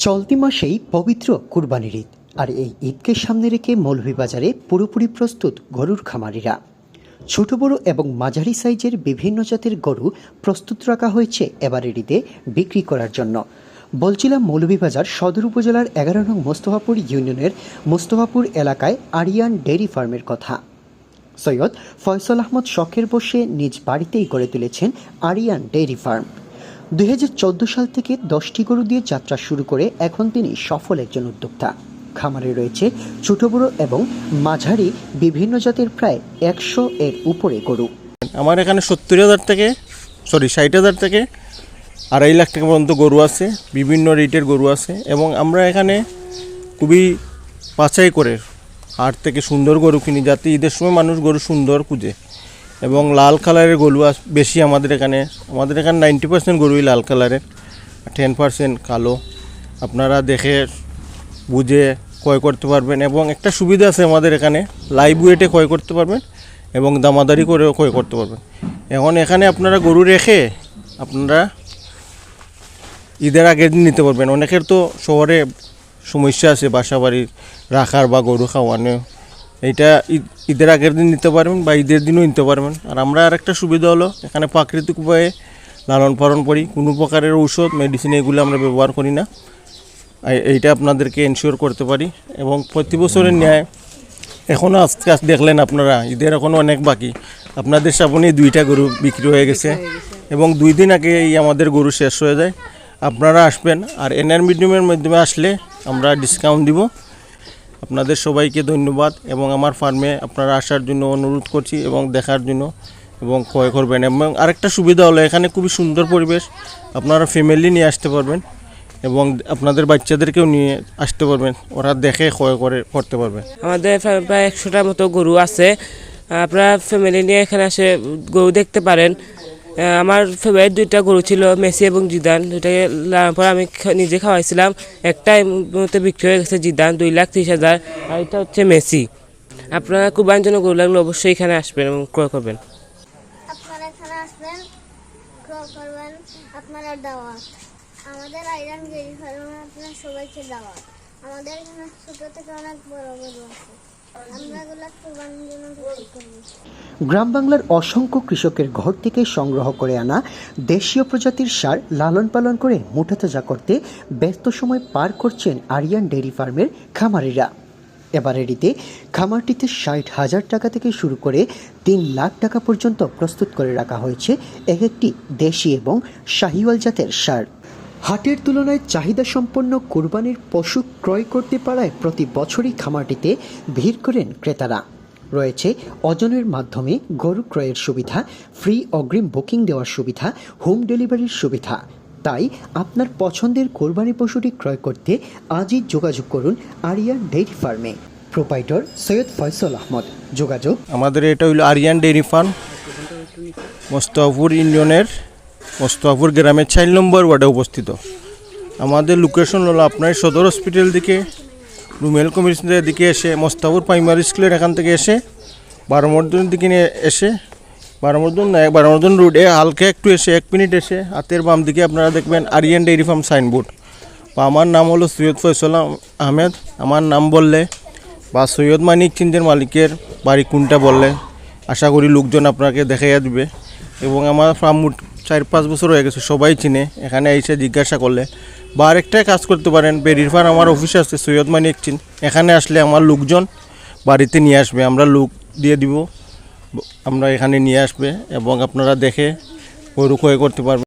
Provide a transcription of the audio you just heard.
চলতি মাসেই পবিত্র কুরবানির ঈদ, আর এই ঈদকে সামনে রেখে মৌলভীবাজারে পুরোপুরি প্রস্তুত গরুর খামারিরা। ছোট বড় এবং মাঝারি সাইজের বিভিন্ন জাতের গরু প্রস্তুত রাখা হয়েছে এবারের ঈদে বিক্রি করার জন্য। বলছিলাম মৌলভীবাজার সদর উপজেলার 11 নং মোস্তফাপুর ইউনিয়নের মোস্তফাপুর এলাকায় আরিয়ান ডেইরি ফার্মের কথা। সৈয়দ ফয়সাল আহমদ শখের বসে নিজ বাড়িতেই গড়ে তুলেছেন আরিয়ান ডেইরি ফার্ম। 2014 সাল থেকে 10টি গরু দিয়ে যাত্রা শুরু করে এখন তিনি সফল একজন উদ্যোক্তা। খামারে রয়েছে ছোট বড় এবং মাঝারি বিভিন্ন জাতের প্রায় 100 এর উপরে গরু। আমার এখানে 60,000 থেকে 60,000 থেকে 2.5 লাখ টাকা পর্যন্ত গরু আছে, বিভিন্ন রেটের গরু আছে এবং আমরা এখানে খুবই বাছাই করে হাট থেকে সুন্দর গরু কিনি, যাতে ঈদের সময় মানুষ গরু সুন্দর খুঁজে। এবং লাল কালারের গরু বেশি আমাদের এখানে 90% গরুই লাল কালারের, 10% কালো। আপনারা দেখে বুঝে ক্রয় করতে পারবেন এবং একটা সুবিধা আছে আমাদের এখানে, লাইভ ওয়েটে ক্রয় করতে পারবেন এবং দামাদারি করেও ক্রয় করতে পারবেন। এখন এখানে আপনারা গরু রেখে আপনারা ঈদের আগের দিন নিতে পারবেন। অনেকের তো শহরে সমস্যা আছে বাসা বাড়ি রাখার বা গরু খাওয়ানো, এইটা ঈদের আগের দিন নিতে পারবেন বা ঈদের দিনও নিতে পারবেন। আর আমরা আরেকটা সুবিধা হলো এখানে প্রাকৃতিক উপায়ে লালন পালন করি, কোনো প্রকারের ঔষধ মেডিসিন এগুলো আমরা ব্যবহার করি না। এইটা আপনাদেরকে এনশিওর করতে পারি এবং প্রতি বছরের ন্যায় এখনও আজকে দেখলেন আপনারা ঈদের এখনও অনেক বাকি। আপনাদের সামনে 2টা গরু বিক্রি হয়ে গেছে এবং 2 দিন আগে এই আমাদের গরু শেষ হয়ে যায়। আপনারা আসবেন, আর এনআর মিডিয়ামের মাধ্যমে আসলে আমরা ডিসকাউন্ট দিব। আপনাদের সবাইকে ধন্যবাদ এবং আমার ফার্মে আপনারা আসার জন্য অনুরোধ করছি এবং দেখার জন্য এবং ক্রয় করবেন। এবং আরেকটা সুবিধা হলো এখানে খুবই সুন্দর পরিবেশ, আপনারা ফ্যামিলি নিয়ে আসতে পারবেন এবং আপনাদের বাচ্চাদেরকেও নিয়ে আসতে পারবেন, ওরা দেখে ক্রয় করতে পারবে। আমাদের প্রায় 100টার মতো গরু আছে, আপনারা ফ্যামিলি নিয়ে এখানে আসে গরু দেখতে পারেন। আমার ফেভারিট 2টা গরু ছিল, মেসি এবং জিদান। 2টাকে পর আমি নিজে খাওয়াইছিলাম। একটাই মতো বিক্রি হয়ে গেছে জিদান, 2,30,000, আর এটা হচ্ছে মেসি। আপনারা কুরবানির জন্য গরু লাগলে অবশ্যই এখানে আসবেন এবং ক্রয় করবেন। আপনারা এখানে আসবেন, ক্রয় করবেন। আপনারা দাওয়াত, আমাদের আইরন ডেইরি ফার্মে আপনারা সবাইকে দাওয়াত। আমাদের এখানে ছোট থেকে অনেক বড় গরু আছে, আমরা এগুলো কুরবানির জন্য বিক্রি করব। গ্রাম বাংলার অসংখ্য কৃষকের ঘর থেকে সংগ্রহ করে আনা দেশীয় প্রজাতির সার লালন পালন করে মুঠাতাজা করতে ব্যস্ত সময় পার করছেন আরিয়ান ডেইরি ফার্মের খামারিরা। এবারের ঈদে খামারটিতে 60,000 টাকা থেকে শুরু করে 3 লাখ টাকা পর্যন্ত প্রস্তুত করে রাখা হয়েছে এক একটি দেশি এবং শাহিওয়াল জাতের সার। হাটের তুলনায় চাহিদা সম্পন্ন কোরবানির পশু ক্রয় করতে পারায় প্রতি বছরই খামারটিতে ভিড় করেন ক্রেতারা। রয়েছে ওজনের মাধ্যমে গরু ক্রয়ের সুবিধা, ফ্রি অগ্রিম বুকিং দেওয়ার সুবিধা, হোম ডেলিভারির সুবিধা। তাই আপনার পছন্দের কোরবানি পশুটি ক্রয় করতে আজই যোগাযোগ করুন আরিয়ান ডেইরি ফার্মে। প্রোপাইটর সৈয়দ ফয়সাল আহমদ। যোগাযোগ আমাদের এটা হইল আরিয়ান ডেইরি ফার্ম, মোস্তফাপুর ইউনিয়নের মোস্তফাপুর গ্রামের 4 নম্বর ওয়ার্ডে অবস্থিত। আমাদের লোকেশন হলো আপনার সদর হসপিটাল দিকে রুমেল কমিশনের দিকে এসে মোস্তফাপুর প্রাইমারি স্কুলের এখান থেকে এসে 12 মর্দনের দিকে নিয়ে এসে 12 মর্দন রোডে হালকা একটু এসে 1 মিনিট এসে হাতের বাম দিকে আপনারা দেখবেন আরিয়ান ডেইরি ফার্ম সাইনবোর্ড। বা আমার নাম হলো সৈয়দ ফয়সাল আহমেদ। আমার নাম বললে বা সৈয়দ মানিক চিন্দের মালিকের বাড়ি কোনটা বললে আশা করি লোকজন আপনাকে দেখাইয়া দিবে। এবং আমার ফার্ম 4-5 বছর হয়ে গেছে, সবাই চিনে। এখানে এসে জিজ্ঞাসা করলে বা আরেকটাই কাজ করতে পারেন, বেরির ফার্ম আমার অফিস আছে সৈয়দ মানিক চিন, এখানে আসলে আমার লোকজন বাড়িতে নিয়ে আসবে, আমরা লোক দিয়ে দিব, আমরা এখানে নিয়ে আসবে এবং আপনারা দেখে গরু ক্রয় করতে পারবেন।